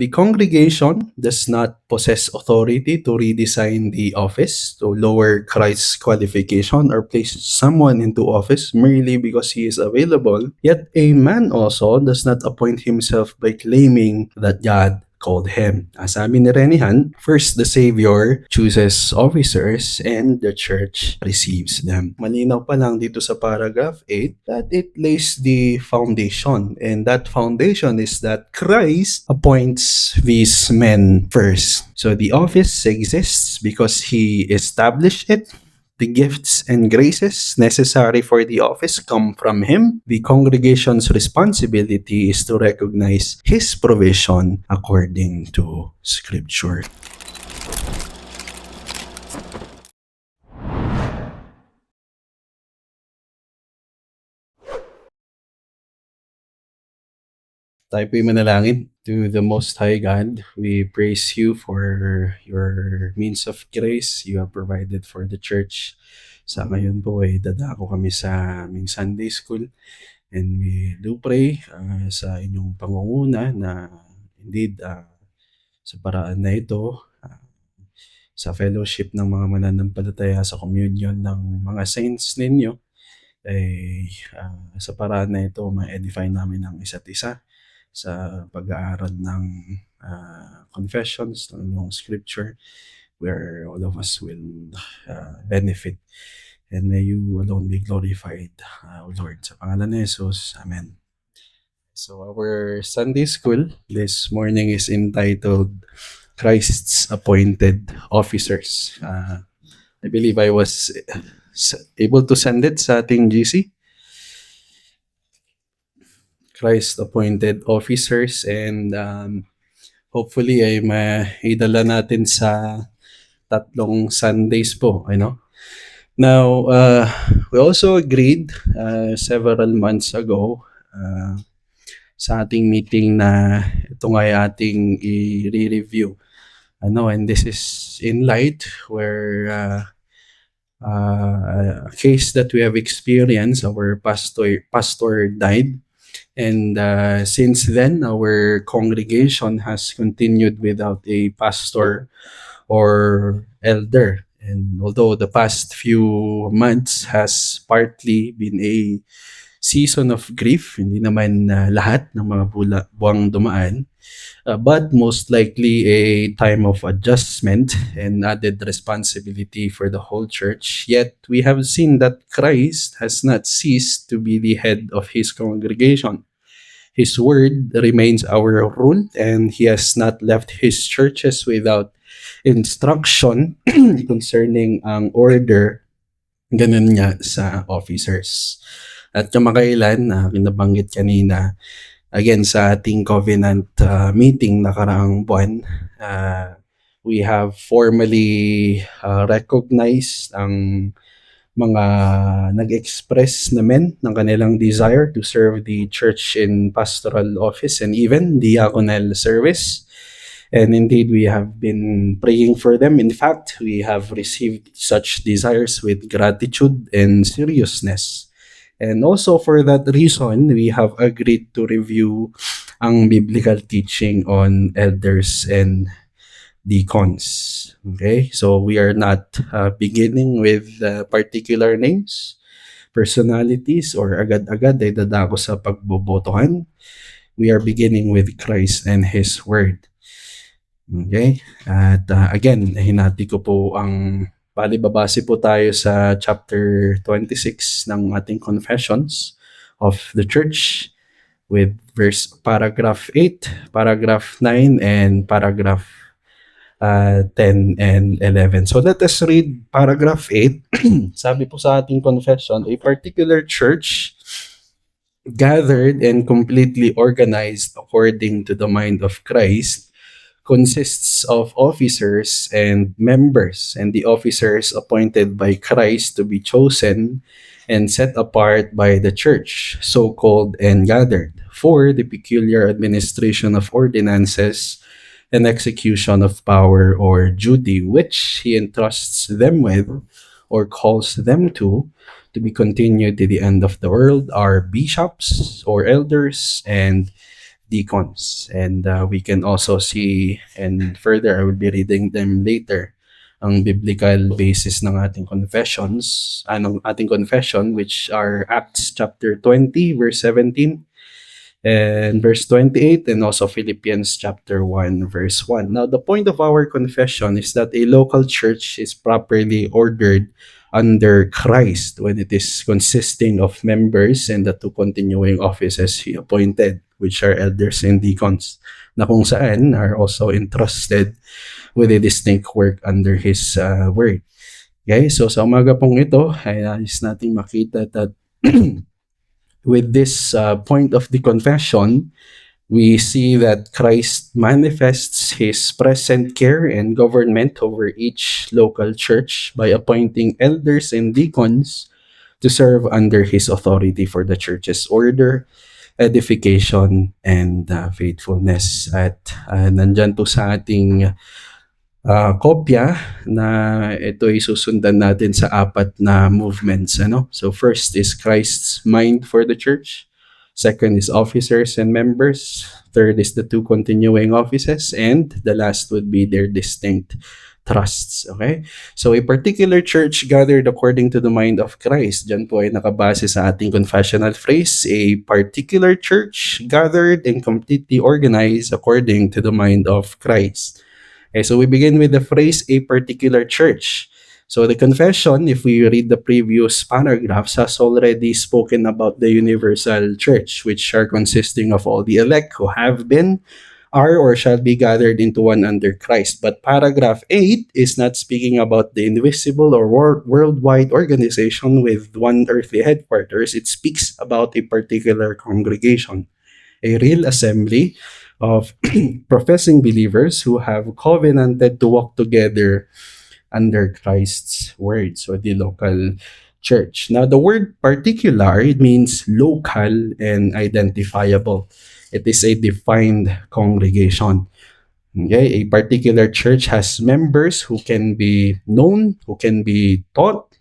The congregation does not possess authority to redesign the office, to lower Christ's qualification, or place someone into office merely because he is available. Yet a man also does not appoint himself by claiming that God called him. As sabi ni Renihan, first the Savior chooses officers and the church receives them. Malinaw pa lang dito sa paragraph 8 that it lays the foundation, and that foundation is that Christ appoints these men first. So the office exists because he established it. The gifts and graces necessary for the office come from Him. The congregation's responsibility is to recognize His provision according to Scripture. Tayo po'y manalangin. To the Most High God, we praise You for Your means of grace You have provided for the church. Sa ngayon po ay dadako kami sa aming Sunday School, and we do pray sa inyong pangunguna na indeed sa paraan na ito, sa fellowship ng mga mananampalataya, sa communion ng mga saints ninyo, ay sa paraan na ito ma-edify namin ang isa't isa sa pag-aaral ng confessions ng inyong scripture, where all of us will benefit. And may You alone be glorified, O Lord. Sa pangalan ni Jesus, Amen. So our Sunday school this morning is entitled Christ's Appointed Officers. I believe I was able to send it sa ating GC. Christ appointed officers, and hopefully ay maidala natin sa tatlong Sundays po, Now, we also agreed several months ago sa ating meeting na ito nga ay ating i-review. And this is in light where a case that we have experienced, our pastor died. And since then, our congregation has continued without a pastor or elder. And although the past few months has partly been a season of grief, hindi naman lahat ng mga buwang dumaan, but most likely a time of adjustment and added responsibility for the whole church. Yet we have seen that Christ has not ceased to be the head of His congregation. His word remains our rule, and He has not left His churches without instruction concerning ang order, ganun nga sa officers. At kamakailan, kinabanggit kanina, again sa ating covenant meeting nakaraang buwan, we have formally recognized ang mga nag-express naman ng kanilang desire to serve the church in pastoral office and even diaconal service. And indeed, we have been praying for them. In fact, we have received such desires with gratitude and seriousness. And also for that reason, we have agreed to review ang biblical teaching on elders and deacons. Okay, so we are not beginning with particular names, personalities, or agad-agad ay dadako sa pagbobotohan. We are beginning with Christ and His Word. Okay, at again, hinati ko po ang palibabase po tayo sa chapter 26 ng ating Confessions of the Church with paragraph 8, paragraph 9, and paragraph 10 and 11. So let us read paragraph 8. Sabi po sa ating confession, a particular church gathered and completely organized according to the mind of Christ consists of officers and members, and the officers appointed by Christ to be chosen and set apart by the church, so-called and gathered, for the peculiar administration of ordinances and execution of power or duty which He entrusts them with or calls them to be continued to the end of the world, are bishops or elders and deacons. And we can also see, and further, I will be reading them later, ang biblical basis ng ating confessions, anong ating confession, which are Acts chapter 20, verse 17, and verse 28, and also Philippians chapter 1, verse 1. Now, the point of our confession is that a local church is properly ordered under Christ when it is consisting of members and the two continuing offices he appointed, which are elders and deacons, na kung saan are also entrusted with a distinct work under his word. Okay, so sa umaga pong ito, ay nais nating makita that with this point of the confession, we see that Christ manifests his present care and government over each local church by appointing elders and deacons to serve under his authority for the church's order, edification, and faithfulness. At nandyan to sa ating kopya na ito ay susundan natin sa apat na movements. So first is Christ's mind for the church. Second is officers and members. Third is the two continuing offices. And the last would be their distinct trusts. Okay? So a particular church gathered according to the mind of Christ. Diyan po ay nakabase sa ating confessional phrase. A particular church gathered and completely organized according to the mind of Christ. Okay, so we begin with the phrase a particular church. So the confession, if we read the previous paragraphs, has already spoken about the universal church, which are consisting of all the elect who have been, are, or shall be gathered into one under Christ. But paragraph 8 is not speaking about the invisible or worldwide organization with one earthly headquarters. It speaks about a particular congregation, a real assembly of professing believers who have covenanted to walk together under Christ's word. So the local church. Now the word particular, it means local and identifiable. It is a defined congregation. Okay, a particular church has members who can be known, who can be taught,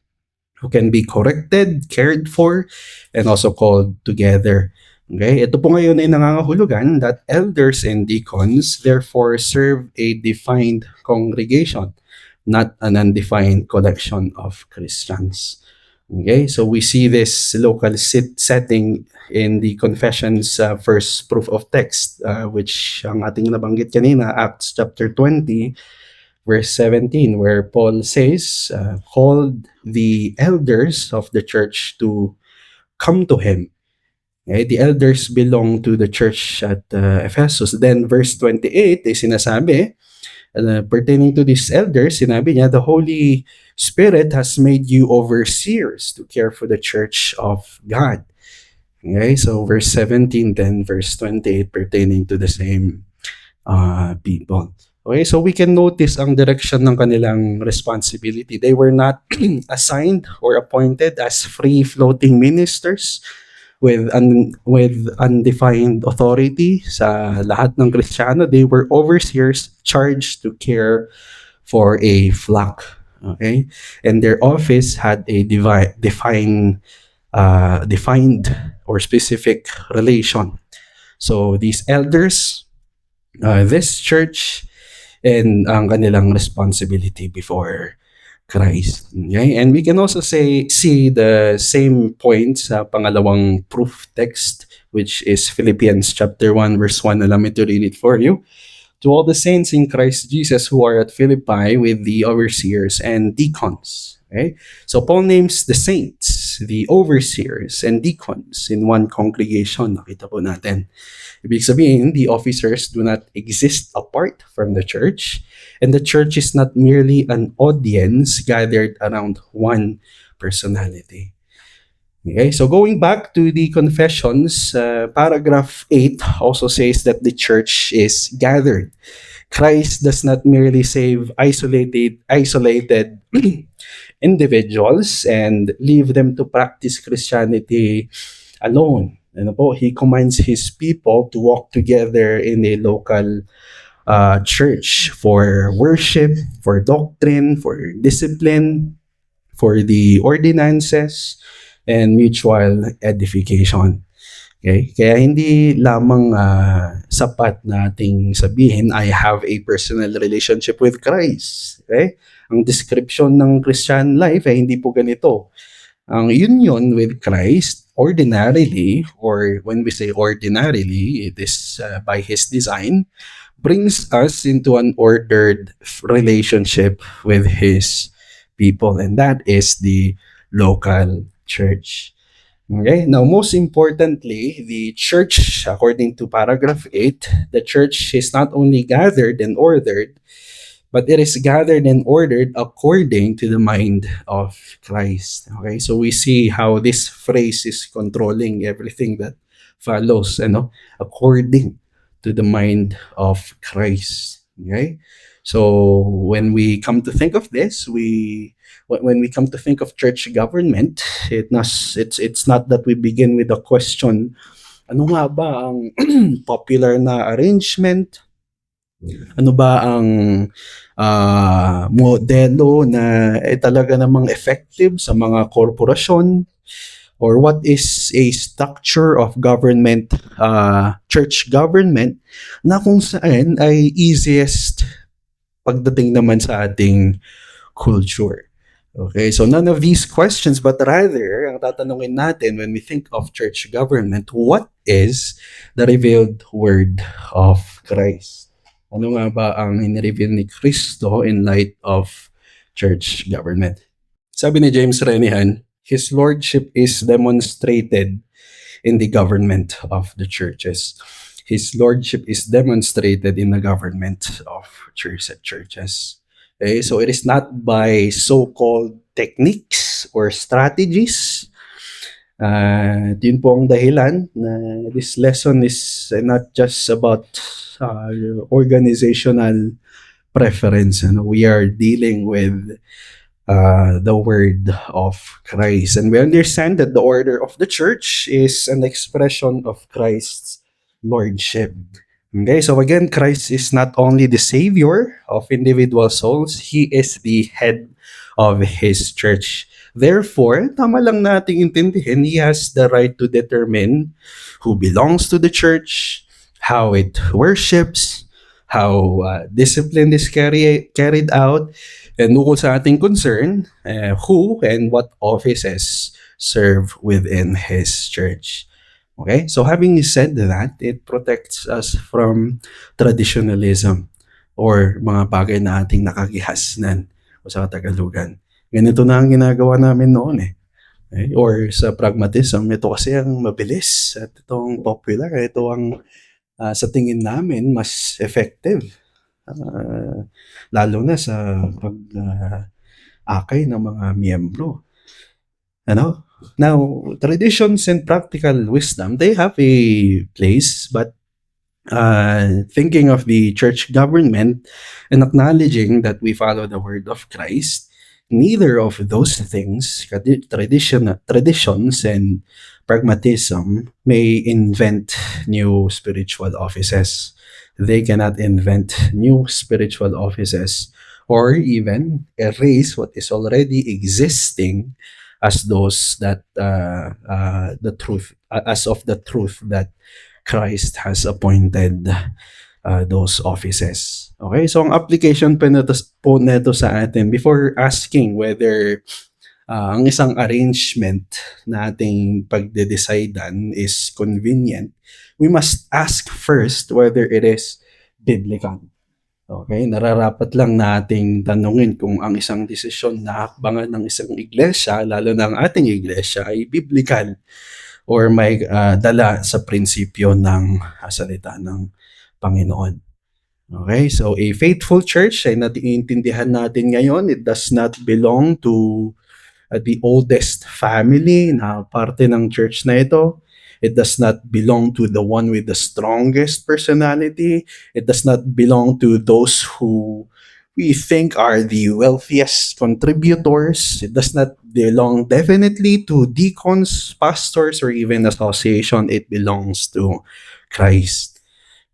who can be corrected, cared for, and also called together. Okay, ito po ngayon ay nangangahulugan that elders and deacons therefore serve a defined congregation, not an undefined collection of Christians. Okay, so we see this local setting in the confession's first proof of text, which ang ating nabanggit kanina, Acts chapter 20, verse 17, where Paul says, called the elders of the church to come to him. Okay, the elders belong to the church at Ephesus. Then verse 28 ay sinasabi, pertaining to these elders, sinabi niya, the Holy Spirit has made you overseers to care for the church of God. Okay, so verse 17, then verse 28 pertaining to the same people. Okay, so we can notice ang direction ng kanilang responsibility. They were not assigned or appointed as free-floating ministers with undefined authority sa lahat ng Kristiyano. They were overseers charged to care for a flock. Okay? And their office had a defined or specific relation. So these elders, this church, and ang kanilang responsibility before Christ. Okay? And we can also see the same point sa pangalawang proof text, which is Philippians chapter 1, verse 1. Allow me to read it for you. To all the saints in Christ Jesus who are at Philippi with the overseers and deacons. Okay? So Paul names the saints, the overseers, and deacons in one congregation. Nakita po natin. Ibig sabihin, the officers do not exist apart from the church, and the church is not merely an audience gathered around one personality. Okay, so going back to the confessions, paragraph 8 also says that the church is gathered. Christ does not merely save isolated individuals and leave them to practice Christianity alone. He commands his people to walk together in a local church for worship, for doctrine, for discipline, for the ordinances, and mutual edification. Okay? Kaya hindi lamang sapat na ating sabihin, I have a personal relationship with Christ. Okay? Ang description ng Christian life ay hindi po ganito. Ang union with Christ, ordinarily, or when we say ordinarily, it is by His design, brings us into an ordered relationship with His people, and that is the local church. Okay, now most importantly, the church, according to paragraph 8, the church is not only gathered and ordered, but it is gathered and ordered according to the mind of Christ. Okay, so we see how this phrase is controlling everything that follows, according to the mind of Christ. Okay, so when we come to think of this, when we come to think of church government, it's not that we begin with a question, ano nga ba ang popular na arrangement? Ano ba ang modelo na talaga namang effective sa mga korporasyon? Or what is a structure of government, church government, na kung saan ay easiest pagdating naman sa ating culture. Okay, so none of these questions, but rather, ang tatanungin natin when we think of church government, what is the revealed word of Christ? Ano nga ba ang in-reveal ni Kristo in light of church government? Sabi ni James Renihan, His Lordship is demonstrated in the government of the churches. His Lordship is demonstrated in the government of churches. Okay, so it is not by so-called techniques or strategies. Yun po ang dahilan na this lesson is not just about organizational preference. We are dealing with the word of Christ. And we understand that the order of the church is an expression of Christ's lordship. Okay, so again, Christ is not only the savior of individual souls, He is the head of His church. Therefore, tama lang nating intindihin, He has the right to determine who belongs to the church, how it worships, how discipline is carried out, and ukol sa ating concern, who and what offices serve within His church. Okay, so having said that, it protects us from traditionalism or mga bagay na ating nakagihasnan o sa Tagalugan. Ganito na ang ginagawa namin noon eh. Okay? Or sa pragmatism, ito kasi ang mabilis at itong popular, ito ang sa tingin namin mas effective. Lalo na sa pag-akay ng mga miyembro. Now, traditions and practical wisdom, they have a place, but thinking of the church government and acknowledging that we follow the word of Christ, neither of those things, traditions and pragmatism, may invent new spiritual offices. They cannot invent new spiritual offices or even erase what is already existing as those that the truth, as of the truth that Christ has appointed those offices. Okay, so ang application po neto sa atin, before asking whether ang isang arrangement na ating pagde-decidean is convenient, we must ask first whether it is biblical. Okay, nararapat lang nating tanungin kung ang isang desisyon na hakbangan ng isang iglesia, lalo na ang ating iglesia, ay biblical or may dala sa prinsipyo ng salita ng Panginoon. Okay, so a faithful church ay naiintindihan natin ngayon, it does not belong to the oldest family na parte ng church na ito. It does not belong to the one with the strongest personality. It does not belong to those who we think are the wealthiest contributors. It does not belong definitely to deacons, pastors, or even association. It belongs to Christ.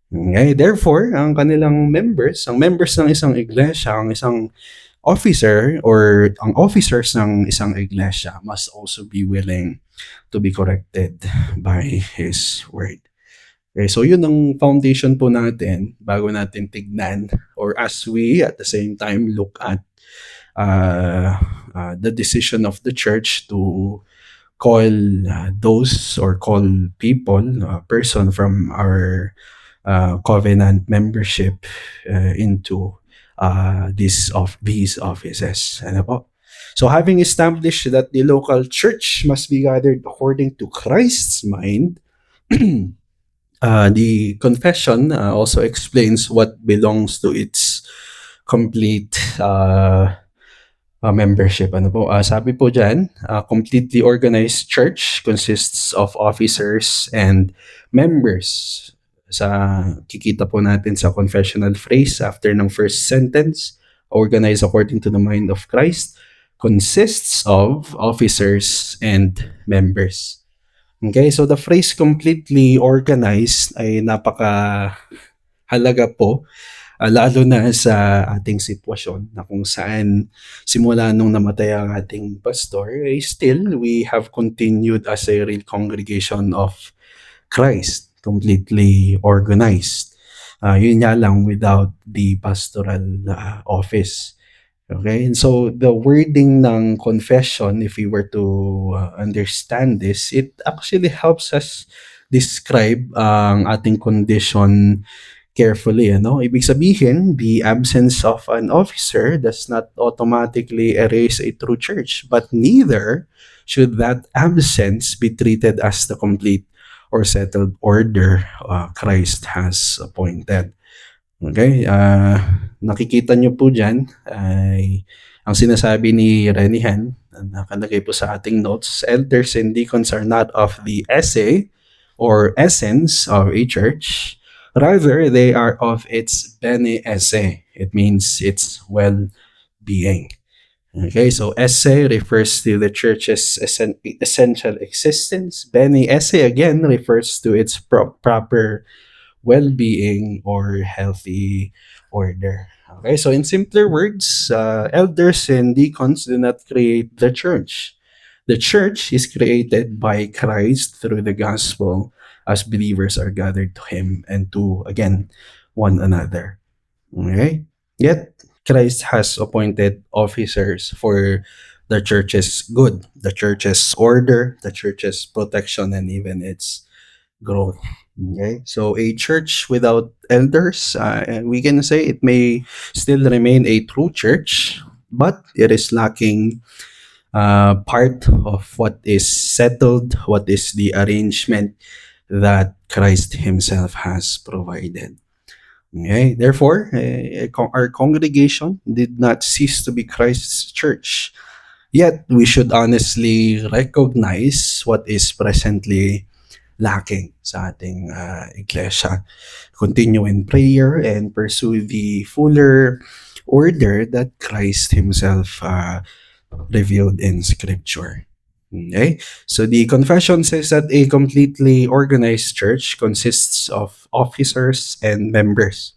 Okay? Therefore, ang kanilang members, ang members ng isang iglesia, ang isang officer or ang officers ng isang iglesia must also be willing to be corrected by His Word. Okay, so yun ang foundation po natin bago natin tignan or as we at the same time look at the decision of the church to call those or call people, person from our covenant membership into these offices. Ano po? So having established that the local church must be gathered according to Christ's mind, the confession also explains what belongs to its complete membership. Ano po? Sabi po dyan, completely organized church consists of officers and members. Sa kikita po natin sa confessional phrase after ng first sentence, organized according to the mind of Christ, consists of officers and members. Okay, so the phrase completely organized ay napaka halaga po, lalo na sa ating sitwasyon na kung saan simula nung namatay ang ating pastor, still we have continued as a real congregation of Christ, completely organized. Yun nga lang without the pastoral office. Okay, and so the wording ng confession, if we were to understand this, it actually helps us describe ang ating condition carefully. Ano? Ibig sabihin, the absence of an officer does not automatically erase a true church, but neither should that absence be treated as the complete or settled order Christ has appointed. Okay, nakikita niyo po diyan ay ang sinasabi ni Renihan, nakalagay po sa ating notes, elders and deacons are not of the essay or essence of a church, rather they are of its bene esse. It means its well-being. Okay, so esse refers to the church's essential existence. Bene esse again refers to its proper well-being or healthy order. Okay, so in simpler words, elders and deacons do not create the church. The church is created by Christ through the gospel as believers are gathered to Him and to, again, one another. Okay? Yet, Christ has appointed officers for the church's good, the church's order, the church's protection, and even its growth. Okay, so a church without elders, we can say it may still remain a true church, but it is lacking part of what is settled, what is the arrangement that Christ Himself has provided. Okay, therefore, our congregation did not cease to be Christ's church. Yet, we should honestly recognize what is presently lacking sa ating iglesia. Continue in prayer and pursue the fuller order that Christ Himself revealed in Scripture. Okay? So the confession says that a completely organized church consists of officers and members.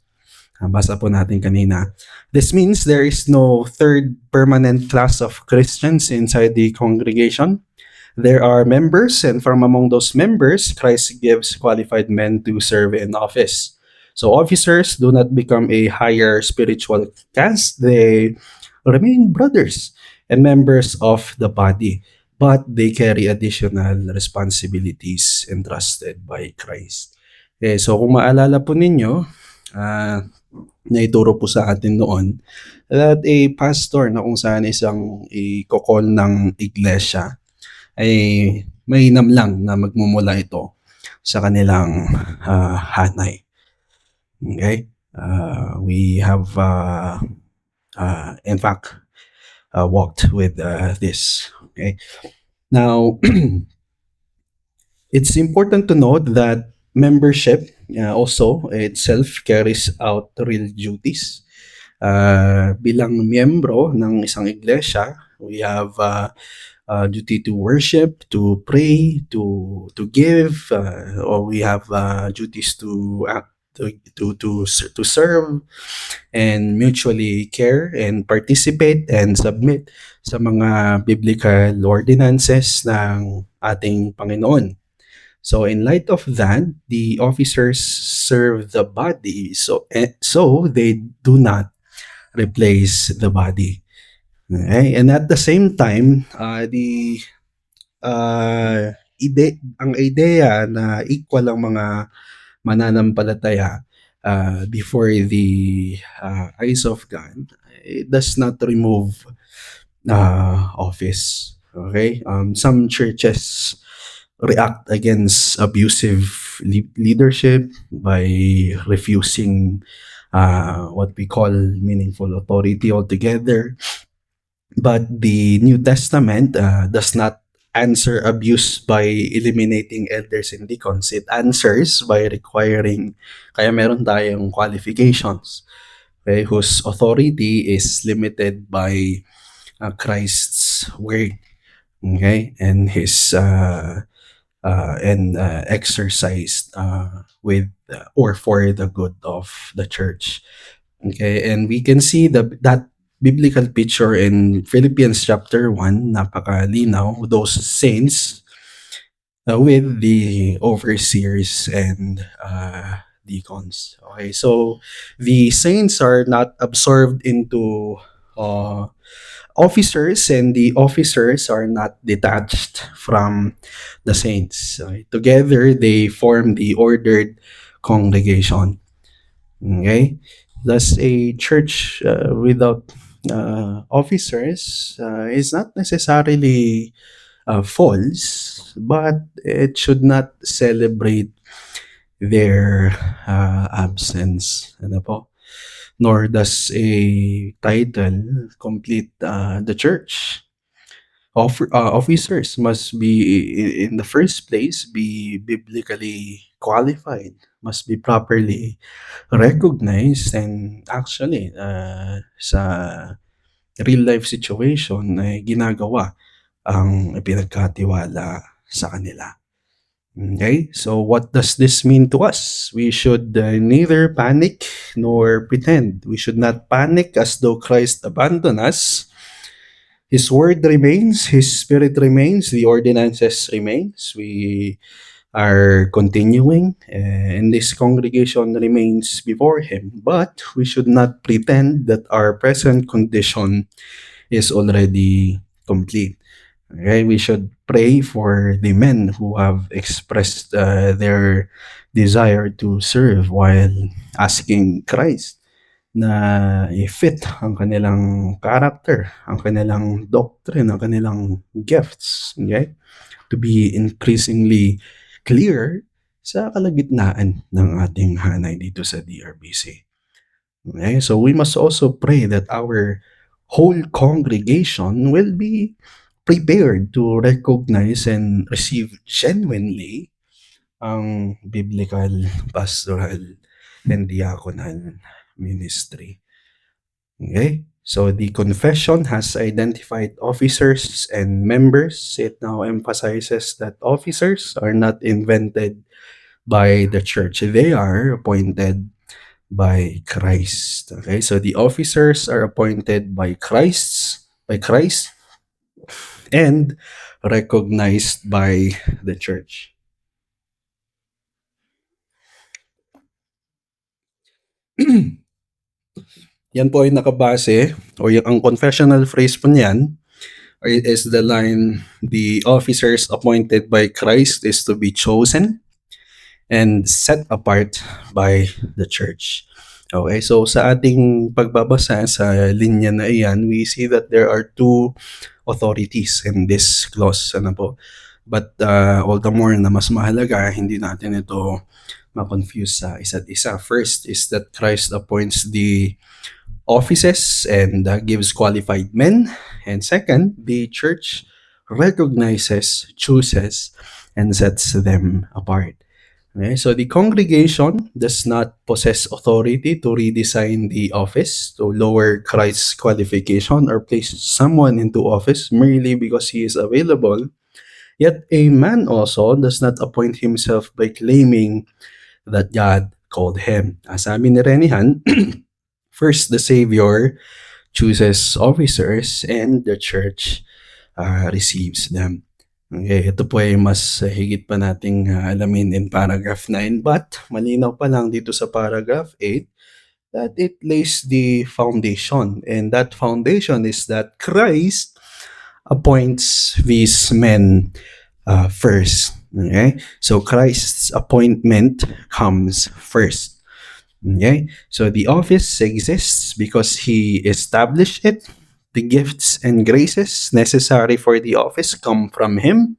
Basa po natin kanina. This means there is no third permanent class of Christians inside the congregation. There are members, and from among those members, Christ gives qualified men to serve in office. So officers do not become a higher spiritual caste. They remain brothers and members of the body, but they carry additional responsibilities entrusted by Christ. Okay, so kung maalala po ninyo, naituro po sa atin noon that a pastor na kung saan isang i-call ng iglesia ay mainam lang na magmumula ito sa kanilang hanay. Okay? We have, in fact, walked with this. Okay? Now, it's important to note that membership also itself carries out real duties. Bilang miyembro ng isang iglesia, we have duty to worship, to pray, to give, or we have duties to act to serve and mutually care and participate and submit sa mga biblical ordinances ng ating Panginoon. So in light of that, the officers serve the body, so they do not replace the body. Okay? And at the same time, ang ideya na equal ang mga mananampalataya before the eyes of God, it does not remove office. Okay? Some churches react against abusive leadership by refusing what we call meaningful authority altogether. But the New Testament does not answer abuse by eliminating elders and deacons. It answers by requiring, kaya meron tayong qualifications, okay, whose authority is limited by Christ's word, okay, and his exercised with or for the good of the church. Okay, and we can see that biblical picture in Philippians chapter 1, napakalinaw, those saints with the overseers and deacons. Okay, so the saints are not absorbed into uh, officers, and the officers are not detached from the saints. Okay? Together, they form the ordered congregation. Okay? Thus, a church without officers is not necessarily false, but it should not celebrate their absence. Ano po? Nor does a title complete the church. Officers must be, in the first place, be biblically qualified, must be properly recognized, and actually, sa real life situation, ginagawa ang ipinagkatiwala sa kanila. Okay, so what does this mean to us? We should neither panic nor pretend. We should not panic as though Christ abandoned us. His word remains, His spirit remains, the ordinances remains. We are continuing, and this congregation remains before Him. But we should not pretend that our present condition is already complete. Okay, we should pray for the men who have expressed their desire to serve while asking Christ na i-fit ang kanilang character, ang kanilang doctrine, ang kanilang gifts, okay? To be increasingly clear sa kalagitnaan ng ating hanay dito sa DRBC. Okay? So we must also pray that our whole congregation will be prepared to recognize and receive genuinely ang biblical, pastoral, and diaconal ministry. Okay? So the confession has identified officers and members. It now emphasizes that officers are not invented by the church. They are appointed by Christ. Okay? So the officers are appointed by Christ and recognized by the church. Yan po ay nakabase, o yung ang confessional phrase po niyan is the line, the officers appointed by Christ is to be chosen and set apart by the church. Okay, so sa ating pagbabasa sa linya na iyan, we see that there are two authorities in this clause. Ano po? But all the more na mas mahalaga, hindi natin ito ma-confuse sa isa't isa. First is that Christ appoints the offices and gives qualified men. And second, the church recognizes, chooses, and sets them apart. Okay, so the congregation does not possess authority to redesign the office, to lower Christ's qualification, or place someone into office merely because he is available. Yet a man also does not appoint himself by claiming that God called him. Sabi ni Renihan, first, the Savior chooses officers and the church receives them. Okay, ito po ay mas higit pa nating alamin in paragraph 9, but malinaw pa lang dito sa paragraph 8 that it lays the foundation, and that foundation is that Christ appoints these men first. Okay, so Christ's appointment comes first. Okay, so the office exists because he established it. The gifts and graces necessary for the office come from him.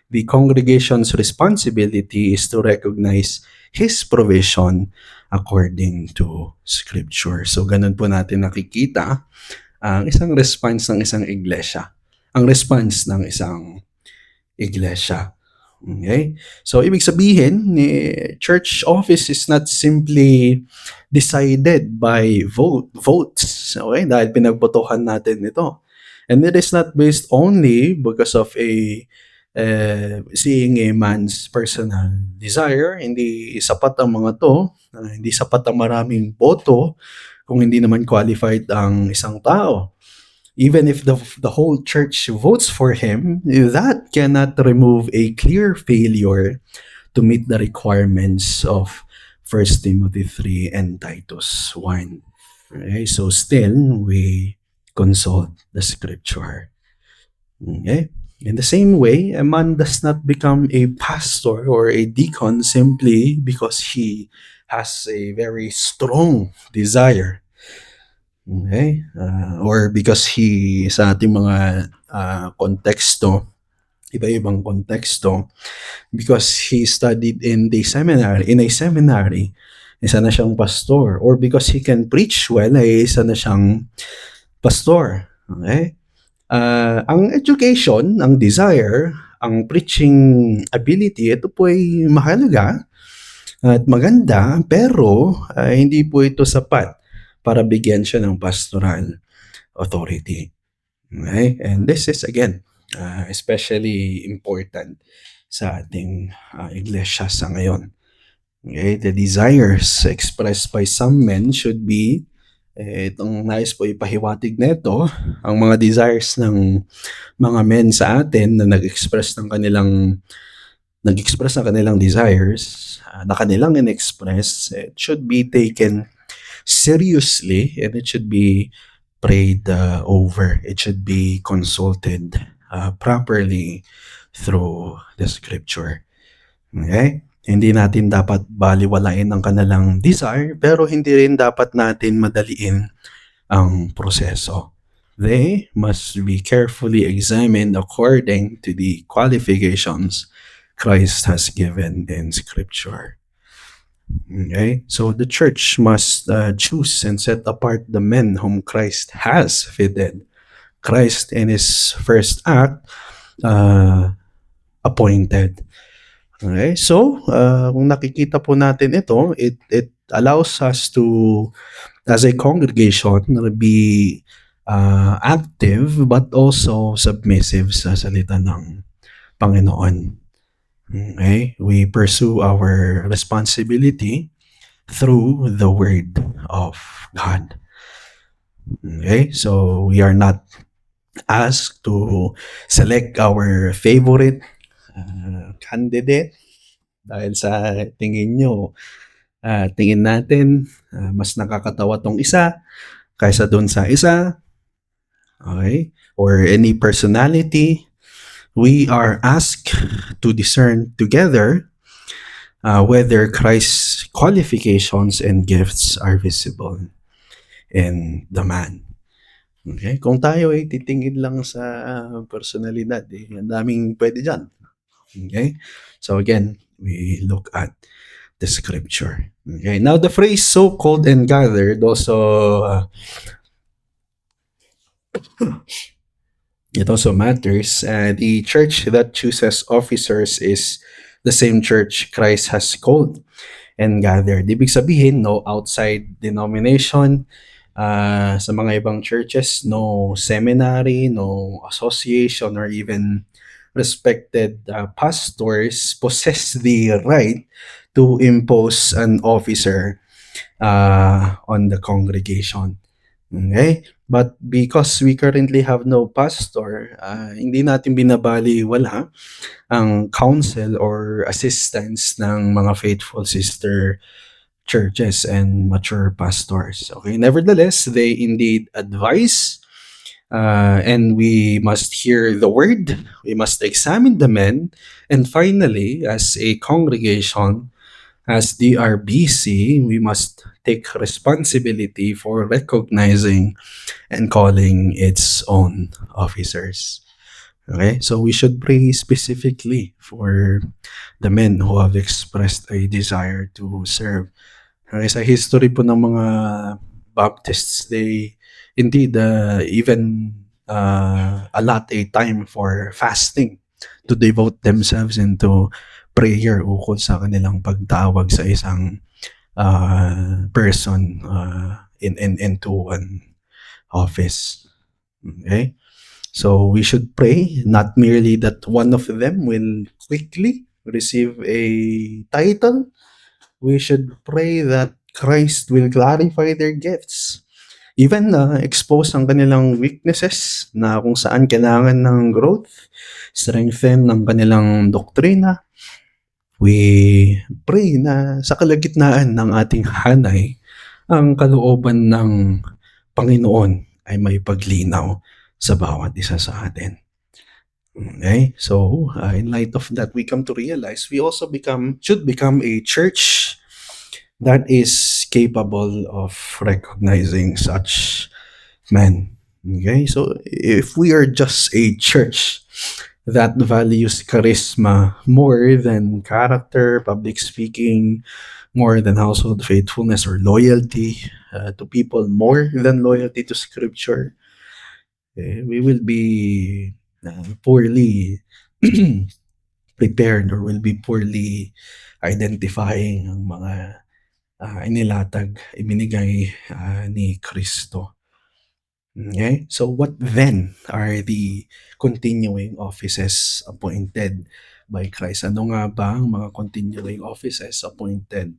The congregation's responsibility is to recognize his provision according to scripture. So ganun po natin nakikita ang isang response ng isang iglesia. Ang response ng isang iglesia. Okay? So, ibig sabihin, church office is not simply decided by votes. Okay? Dahil pinagbotohan natin ito. And it is not based only because of seeing a man's personal desire. Hindi sapat ang mga to. Hindi sapat ang maraming boto kung hindi naman qualified ang isang tao. Even if the whole church votes for him, that cannot remove a clear failure to meet the requirements of 1 Timothy 3 and Titus 1. Okay, so still, we consult the scripture. Okay? In the same way, a man does not become a pastor or a deacon simply because he has a very strong desire. Okay? Or because he, sa ating mga konteksto, iba-ibang konteksto, because he studied in a seminary, isa na siyang pastor. Or because he can preach well, ay isa na siyang pastor. Okay? Ang education, ang desire, ang preaching ability, ito po ay mahalaga at maganda, pero hindi po ito sapat para bigyan siya ng pastoral authority. Okay? And this is, again, especially important sa ating iglesia sa ngayon. Okay? The desires expressed by some men should be, itong nais po ipahiwatig nito, ang mga desires ng mga men sa atin na nag-express ng kanilang desires, na kanilang in-express, it should be taken seriously, and it should be prayed over. It should be consulted properly through the scripture. Okay? Hindi natin dapat baliwalain ang kanilang desire, pero hindi rin dapat natin madaliin ang proseso. They must be carefully examined according to the qualifications Christ has given in scripture. Okay, so the church must choose and set apart the men whom Christ has fitted. Christ in his first act appointed. Okay, so kung nakikita po natin ito, it allows us to, as a congregation, be active but also submissive sa salita ng Panginoon. Okay, we pursue our responsibility through the word of God. Okay, so we are not asked to select our favorite candidate dahil sa tingin natin mas nakakatawa tong isa kaysa dun sa isa. Okay, or any personality. We are asked to discern together whether Christ's qualifications and gifts are visible in the man. Okay? Kung tayo ay titingin lang sa personalidad, ang daming pwede dyan. Okay? So again, we look at the scripture. Okay? Now the phrase so-called and gathered also it also matters. The church that chooses officers is the same church Christ has called and gathered. Ibig sabihin, no outside denomination. Sa mga ibang churches, no seminary, no association, or even respected pastors possess the right to impose an officer on the congregation. Okay? But because we currently have no pastor, hindi natin binabaliwala ang counsel or assistance ng mga faithful sister churches and mature pastors. Okay, nevertheless, they indeed advise, and we must hear the word, we must examine the men, and finally, as a congregation, as DRBC, we must take responsibility for recognizing and calling its own officers. Okay, so we should pray specifically for the men who have expressed a desire to serve. Okay, sa history po ng mga Baptists, they indeed even allot a time for fasting to devote themselves into prayer ukol sa kanilang pagtawag sa isang person into an office. Okay? So we should pray not merely that one of them will quickly receive a title. We should pray that Christ will clarify their gifts. Even expose ang kanilang weaknesses na kung saan kailangan ng growth, strengthen ng kanilang doktrina. We pray na sa kalagitnaan ng ating hanay, ang kalooban ng Panginoon ay may paglinaw sa bawat isa sa atin. Okay? So, in light of that, we come to realize we also should become a church that is capable of recognizing such men. Okay? So, if we are just a church that values charisma more than character, public speaking, more than household faithfulness or loyalty to people, more than loyalty to scripture, we will be poorly prepared, or will be poorly identifying ang mga inilatag, ibinigay ni Kristo. Okay? So what then are the continuing offices appointed by Christ? Ano nga ba ang mga continuing offices appointed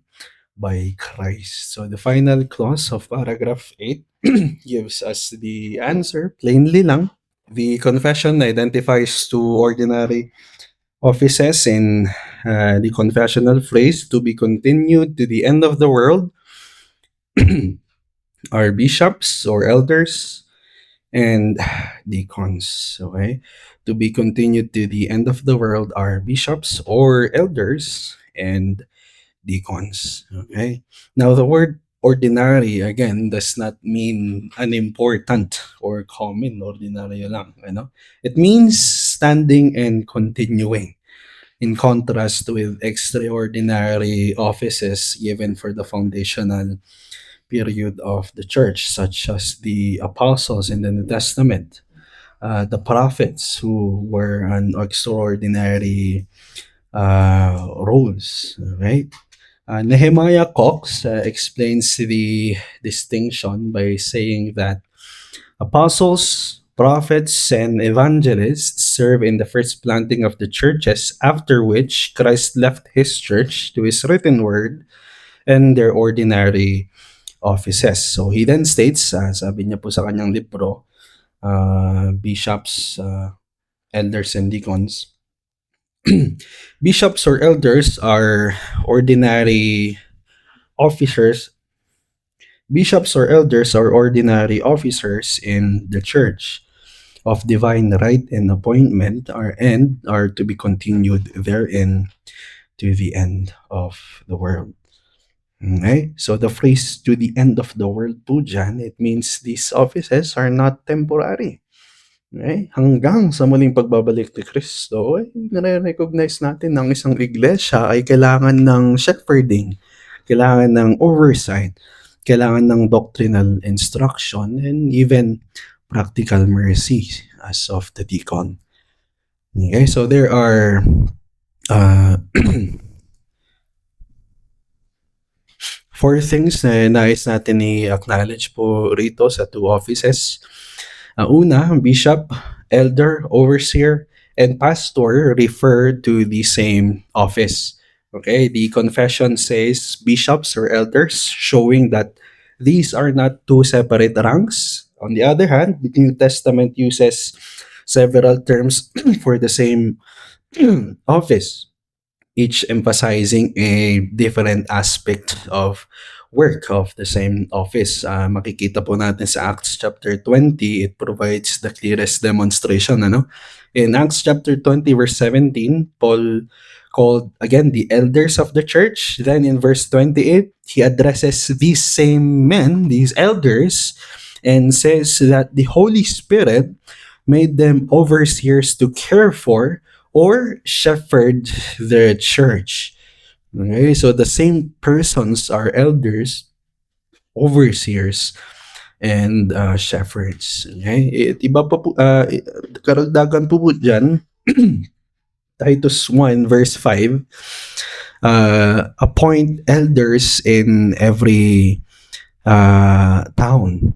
by Christ? So the final clause of paragraph 8 gives us the answer plainly lang. The confession identifies two ordinary offices in the confessional phrase, to be continued to the end of the world, are bishops or elders and deacons. Okay? To be continued to the end of the world are bishops or elders and deacons. Okay? Now, the word ordinary, again, does not mean unimportant or common. Ordinary lang. Ano? It means standing and continuing, in contrast with extraordinary offices given for the foundational period of the church, such as the apostles in the New Testament, the prophets who were an extraordinary roles, right? Nehemiah Cox explains the distinction by saying that apostles, prophets, and evangelists serve in the first planting of the churches, after which Christ left his church to his written word and their ordinary offices. So he then states, sabi niya po sa kanyang libro, bishops, elders, and deacons. Bishops or elders are ordinary officers. Bishops or elders are ordinary officers in the church of divine right and appointment, and are to be continued therein to the end of the world. Okay? So the phrase "to the end of the world" po dyan, it means these offices are not temporary. Okay? Hanggang sa muling pagbabalik ni Kristo, nare-recognize natin ng isang iglesia ay kailangan ng shepherding, kailangan ng oversight, kailangan ng doctrinal instruction, and even practical mercy as of the deacon. Okay? So there are four things na nais natin i-acknowledge po rito sa two offices. Una, bishop, elder, overseer, and pastor refer to the same office. Okay, the confession says bishops or elders, showing that these are not two separate ranks. On the other hand, the New Testament uses several terms for the same office, each emphasizing a different aspect of work of the same office. Makikita po natin sa Acts chapter 20, it provides the clearest demonstration. Ano? In Acts chapter 20, verse 17, Paul called again the elders of the church. Then in verse 28, he addresses these same men, these elders, and says that the Holy Spirit made them overseers to care for or shepherd the church. Okay, so the same persons are elders, overseers, and shepherds. Okay, iba pa po, karagdagan po dyan, Titus 1 verse 5, appoint elders in every town.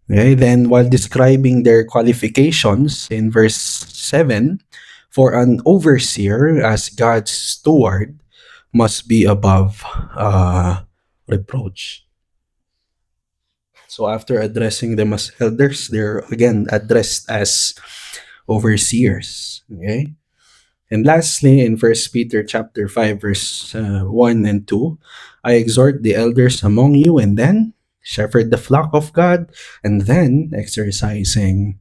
Okay, then while describing their qualifications in verse 7, for an overseer as God's steward must be above reproach. So after addressing them as elders, they're again addressed as overseers. Okay. And lastly, in First Peter chapter 5, verse 1 and 2, I exhort the elders among you, and then shepherd the flock of God, and then exercising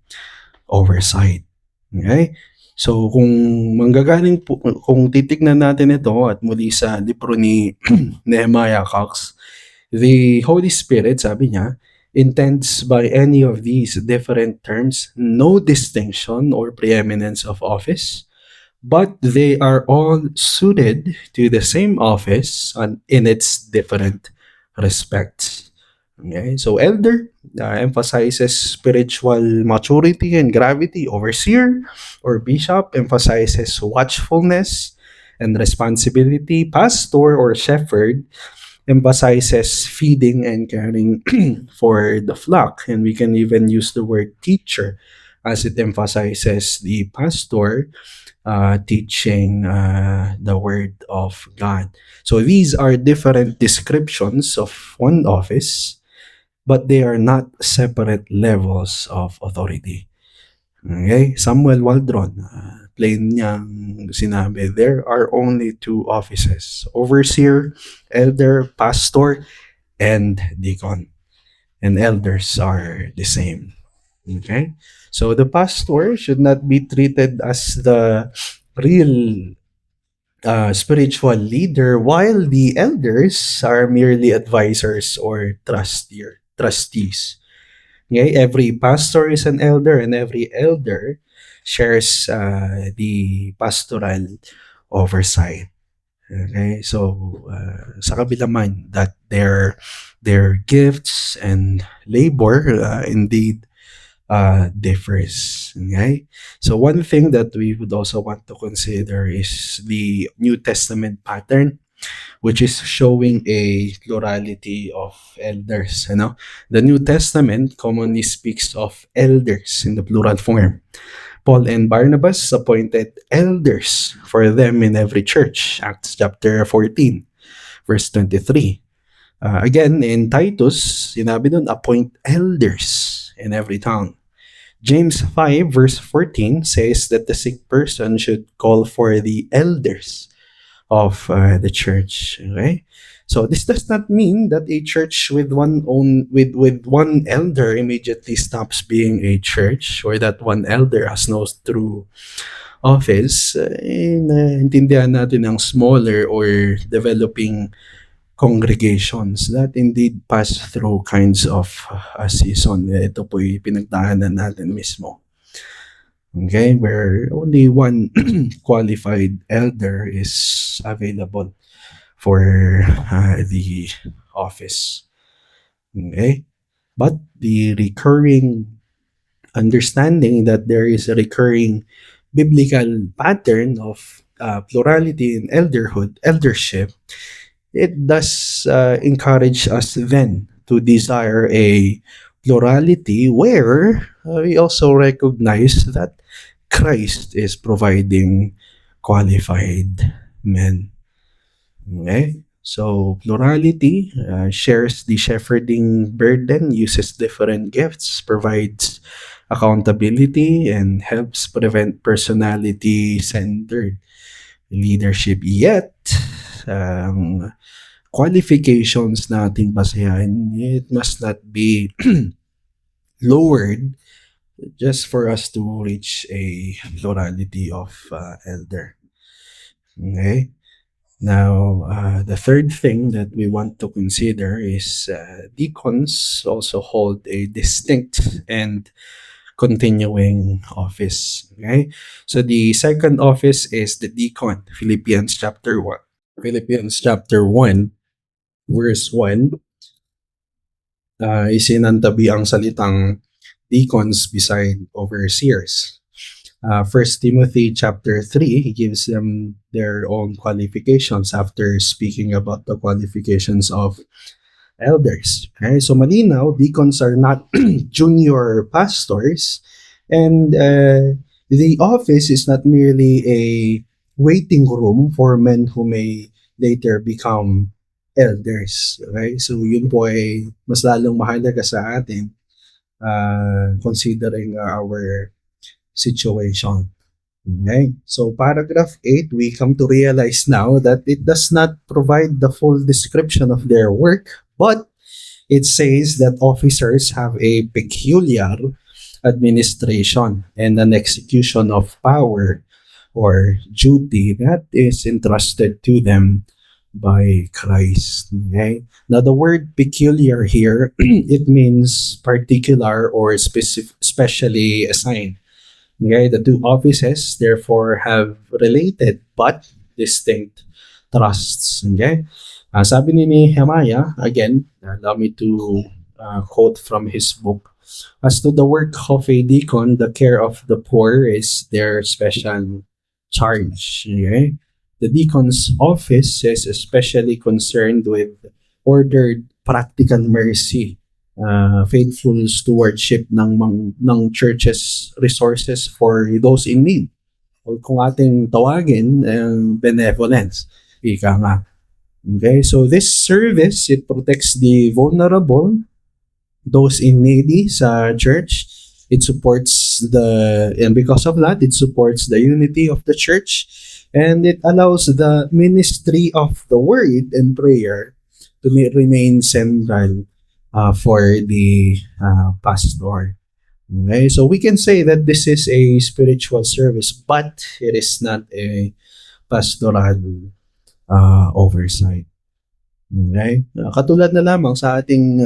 oversight. Okay? So kung manggagaling po, kung titignan natin ito at muli sa libro ni Nehemiah Cox, the Holy Spirit, sabi niya, intends by any of these different terms no distinction or preeminence of office, but they are all suited to the same office in its different respects. Okay, so elder emphasizes spiritual maturity and gravity. Overseer or bishop emphasizes watchfulness and responsibility. Pastor or shepherd emphasizes feeding and caring for the flock. And we can even use the word teacher, as it emphasizes the pastor teaching the word of God. So these are different descriptions of one office, but they are not separate levels of authority. Okay? Samuel Waldron, plain niyang sinabi, there are only two offices: overseer, elder, pastor, and deacon. And elders are the same. Okay? So the pastor should not be treated as the real spiritual leader, while the elders are merely advisors or trustees. Okay? Every pastor is an elder, and every elder shares the pastoral oversight. Okay? So sa kabila man that their gifts and labor indeed differs. Okay? So one thing that we would also want to consider is the New Testament pattern, which is showing a plurality of elders. You know, the New Testament commonly speaks of elders in the plural form. Paul and Barnabas appointed elders for them in every church. Acts chapter 14, verse 23. Again, in Titus, sinabi doon, appoint elders in every town. James 5 verse 14 says that the sick person should call for the elders of the church. Okay? So this does not mean that a church with one elder immediately stops being a church, or that one elder has no true office. Intindihan natin ang smaller or developing congregations that indeed pass through kinds of a season. Ito po'y pinagdaanan natin mismo. Okay, where only one qualified elder is available for the office. Okay, but the recurring understanding that there is a recurring biblical pattern of plurality in eldership, it does encourage us then to desire a plurality where we also recognize that Christ is providing qualified men. Okay? So, plurality shares the shepherding burden, uses different gifts, provides accountability, and helps prevent personality-centered leadership. Yet, ang qualifications nating basehan, it must not be lowered just for us to reach a plurality of elder. Okay? Now, the third thing that we want to consider is deacons also hold a distinct and continuing office. Okay? So the second office is the deacon, Philippians chapter 1. Philippians chapter 1, verse 1, isinantabi ang salitang deacons beside overseers. 1 Timothy chapter 3, he gives them their own qualifications after speaking about the qualifications of elders. Okay, so malinaw, deacons are not junior pastors, and the office is not merely a waiting room for men who may later become elders. Okay, so yun po ay mas lalong mahalaga sa atin considering our situation. Okay, so paragraph 8, we come to realize now that it does not provide the full description of their work, but it says that officers have a peculiar administration and an execution of power or duty that is entrusted to them by Christ. Okay? Now, the word peculiar here, it means particular or specially assigned. Okay? The two offices, therefore, have related but distinct trusts. Okay? Sabi ni Nehemiah, again, allow me to quote from his book, as to the work of a deacon, the care of the poor is their special charge. Okay? The deacon's office is especially concerned with ordered practical mercy, faithful stewardship ng church's resources for those in need. Or kung ating tawagin, benevolence. Ika nga. Okay, so this service, it protects the vulnerable, those in needy sa church. It supports and because of that, it supports the unity of the church, and it allows the ministry of the word and prayer to remain central for the pastor. Okay, so we can say that this is a spiritual service, but it is not a pastoral oversight. Okay? Katulad na lamang sa ating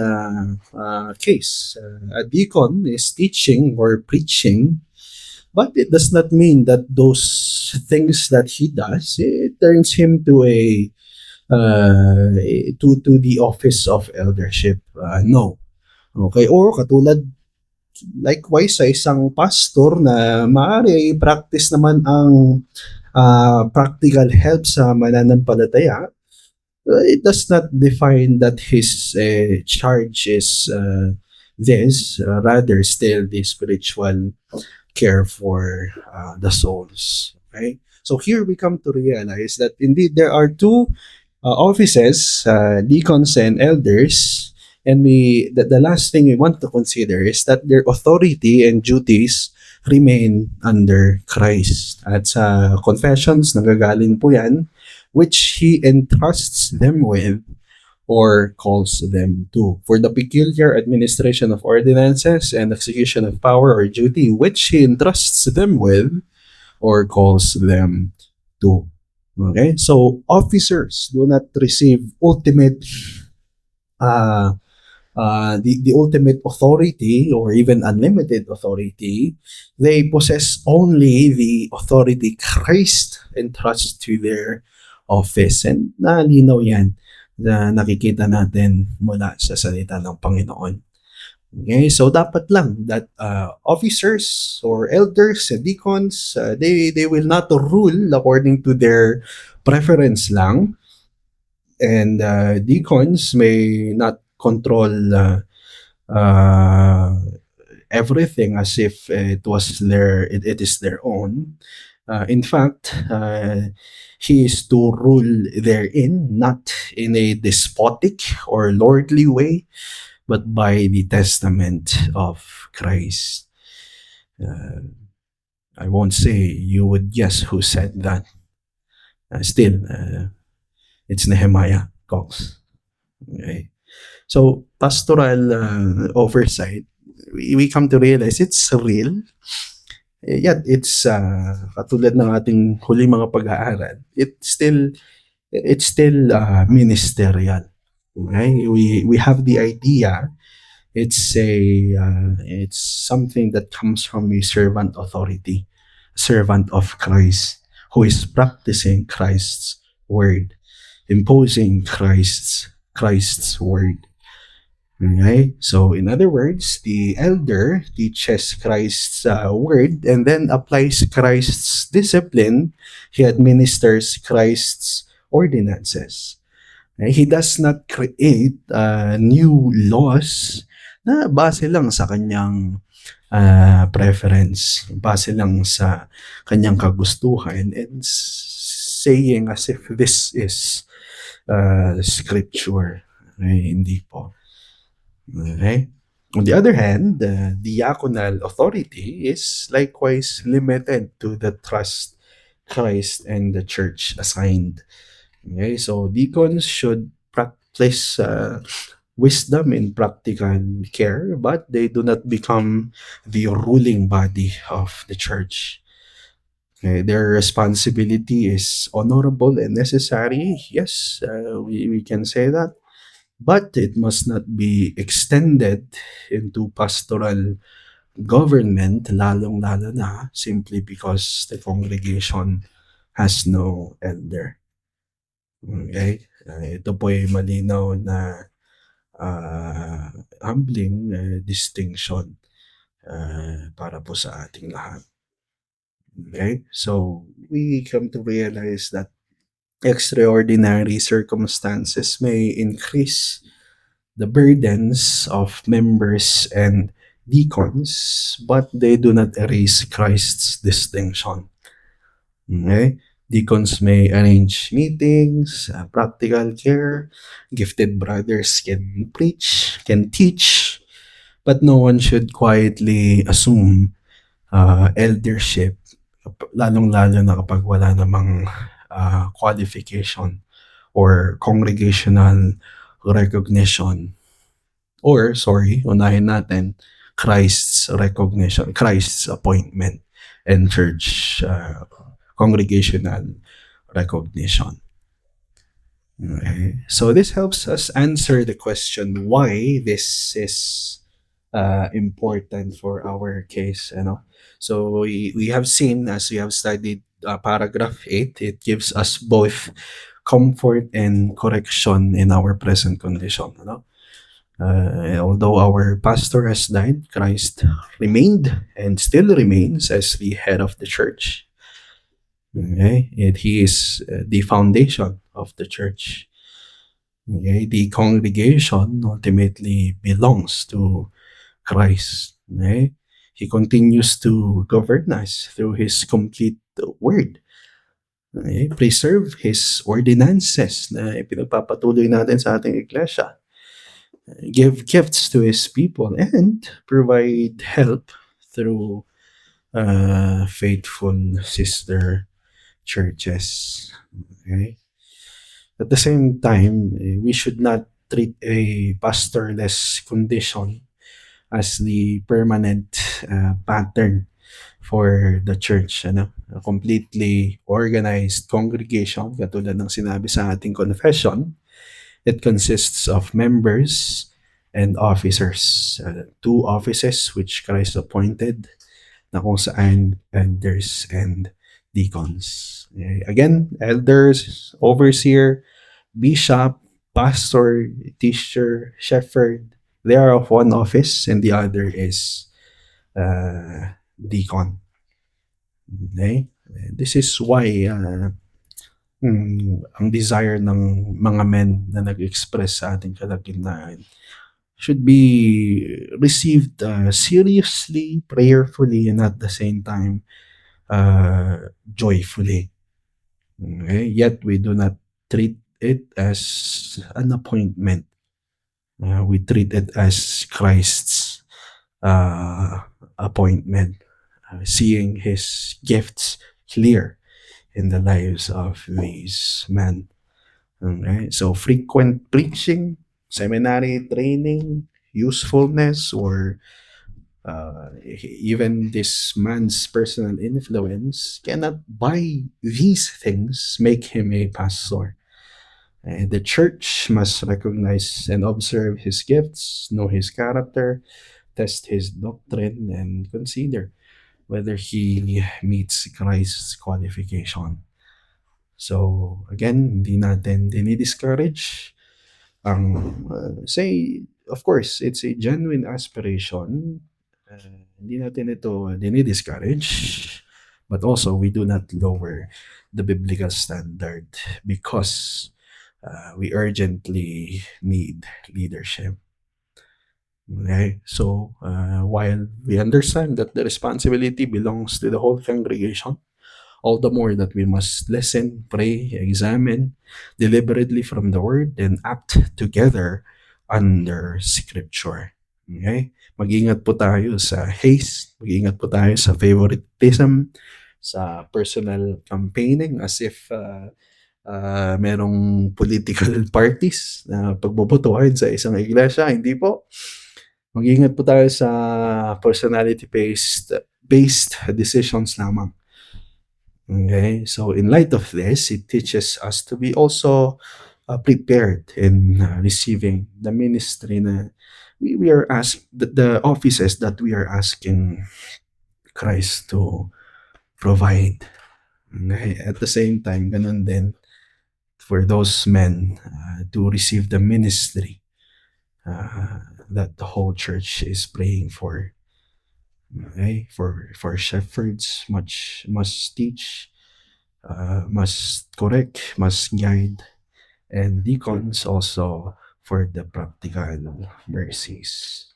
case, a deacon is teaching or preaching, but it does not mean that those things that he does, it turns him to to the office of eldership. No. Okay? Or katulad, likewise sa isang pastor na maaari i-practice naman ang practical help sa mananampalataya, it does not define that his charge is this, rather still the spiritual care for the souls. Okay? So here we come to realize that indeed there are two offices, deacons and elders, and the last thing we want to consider is that their authority and duties remain under Christ. At sa confessions, nagagaling po yan, which He entrusts them with or calls them to. For the peculiar administration of ordinances and execution of power or duty, which He entrusts them with or calls them to. Okay? So, officers do not receive ultimate the ultimate authority or even unlimited authority. They possess only the authority Christ entrusts to their office. And nalinaw yan na nakikita natin mula sa salita ng Panginoon. Okay, so dapat lang that officers or elders and deacons, they will not rule according to their preference lang. And deacons may not control everything as if it is their own. In fact, he is to rule therein, not in a despotic or lordly way, but by the testament of Christ. Uh, I won't say you would guess who said that. Still, it's Nehemiah Cox. Okay. So, pastoral oversight, we come to realize it's real. Yet, it's katulad ng ating huling mga pag-aaral, it's still ministerial. Okay? We have the idea. It's something that comes from a servant authority, servant of Christ, who is practicing Christ's word, imposing Christ's word. Okay? So, in other words, the elder teaches Christ's word and then applies Christ's discipline. He administers Christ's ordinances. Okay? He does not create new laws na base lang sa kanyang preference, base lang sa kanyang kagustuhan, and saying as if this is scripture. Okay? Hindi po. Okay? On the other hand, the diaconal authority is likewise limited to the trust Christ and the church assigned. Okay, so deacons should practice wisdom in practical care, but they do not become the ruling body of the church. Okay, their responsibility is honorable and necessary. Yes, we can say that. But it must not be extended into pastoral government, lalong-lalo na, simply because the congregation has no elder. Okay? Ito po ay malinaw na humbling distinction para po sa ating lahat. Okay? So, we come to realize that extraordinary circumstances may increase the burdens of members and deacons, but they do not erase Christ's distinction. Okay? Deacons may arrange meetings, practical care, gifted brothers can preach, can teach, but no one should quietly assume eldership, lalong-lalo na kapag wala namang qualification or congregational recognition. Or, unahin natin, Christ's recognition, Christ's appointment, and church congregational recognition. Okay. So this helps us answer the question why this is important for our case. So we have seen, as we have studied paragraph 8, it gives us both comfort and correction in our present condition. Although our pastor has died, Christ remained and still remains as the head of the church. Okay? And he is the foundation of the church. Okay? The congregation ultimately belongs to Christ. Okay? He continues to govern us through His complete word. Okay? Preserve His ordinances na ipinagpapatuloy natin sa ating iglesia. Give gifts to His people and provide help through faithful sister churches. Okay? At the same time, we should not treat a pastorless condition as the permanent pattern for the church. A completely organized congregation, katulad ng sinabi sa ating confession, it consists of members and officers. 2 offices which Christ appointed, na kung saan elders and deacons. Okay. Again, elders, overseer, bishop, pastor, teacher, shepherd, they are of one office, and the other is deacon. Okay? This is why ang desire ng mga men na nag-express sa ating kalagitnaan, should be received seriously, prayerfully, and at the same time joyfully. Okay? Yet we do not treat it as an appointment. We treat it as Christ's uh, appointment, seeing his gifts clear in the lives of these men. Okay? So frequent preaching, seminary training, usefulness, or even this man's personal influence cannot by these things make him a pastor. And the church must recognize and observe his gifts, know his character, test his doctrine, and consider whether he meets Christ's qualification. So, again, hindi natin dinidiscourage ang, say, of course, it's a genuine aspiration. Hindi natin ito dinidiscourage, but also we do not lower the biblical standard because we urgently need leadership. Okay, so while we understand that the responsibility belongs to the whole congregation, all the more that we must listen, pray, examine deliberately from the word, and act together under scripture. Okay? Mag-ingat po tayo sa haste, mag-ingat po tayo sa favoritism, sa personal campaigning as if merong political parties na pagbobotohan sa isang iglesia. Hindi po. Mag-ingat po tayo sa personality-based decisions lamang. Okay, so in light of this, it teaches us to be also prepared in receiving the ministry na we are asked, the offices that we are asking Christ to provide. Okay, at the same time, ganun din for those men to receive the ministry that the whole church is praying for. Okay, for shepherds, must teach, must correct, must guide, and deacons also for the practical mercies.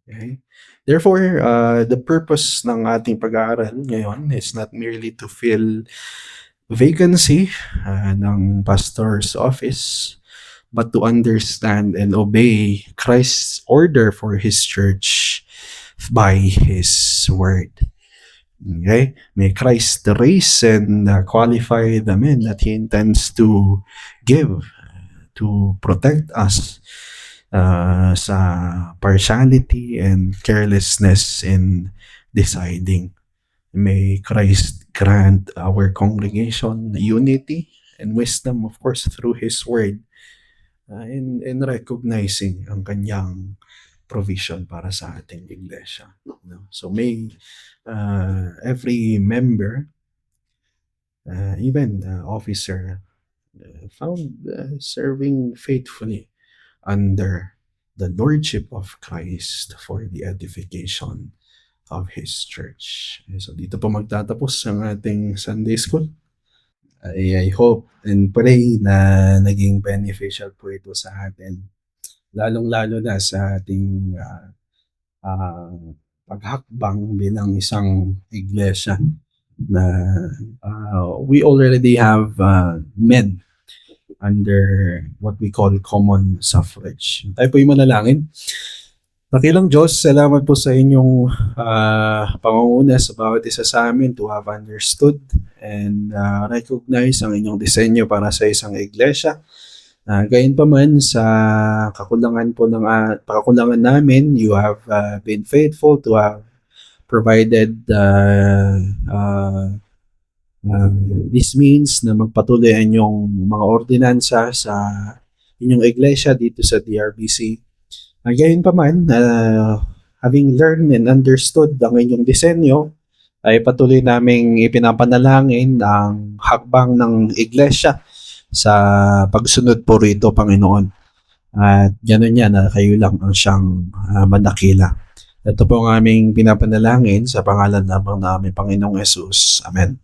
Okay? Therefore, the purpose ng ating pag-aaral ngayon is not merely to fill vacancy ng pastor's office, but to understand and obey Christ's order for his church by his word. Okay? May Christ raise and qualify the men that he intends to give to protect us sa partiality and carelessness in deciding. May Christ grant our congregation unity and wisdom, of course, through his word, in recognizing ang kanyang provision para sa ating iglesia. So may every member, even officer, found serving faithfully under the lordship of Christ for the edification of His church. So dito po magtatapos ang ating Sunday School. I hope and pray na naging beneficial po ito sa atin. Lalong-lalo na sa ating paghakbang bilang isang iglesia na we already have men under what we call common suffrage. Tayo po yung manalangin. Dakilang Diyos, salamat po sa inyong pangunguna sa bawat isa sa amin to have understood and recognize ang inyong disenyo para sa isang iglesia. Gayon pa man sa kakulangan po ng kakulangan namin, you have been faithful to have provided this means na magpatuloy ang inyong mga ordinansa sa inyong iglesia dito sa DRBC. Gayon pa man, having learned and understood ang inyong disenyo, ay patuloy naming ipinapanalangin ang hakbang ng iglesia sa pagsunod po rito, Panginoon. At gano'n yan na kayo lang ang siyang manakila. Ito po ang aming pinapanalangin sa pangalan lamang namin, Panginoong Jesus. Amen.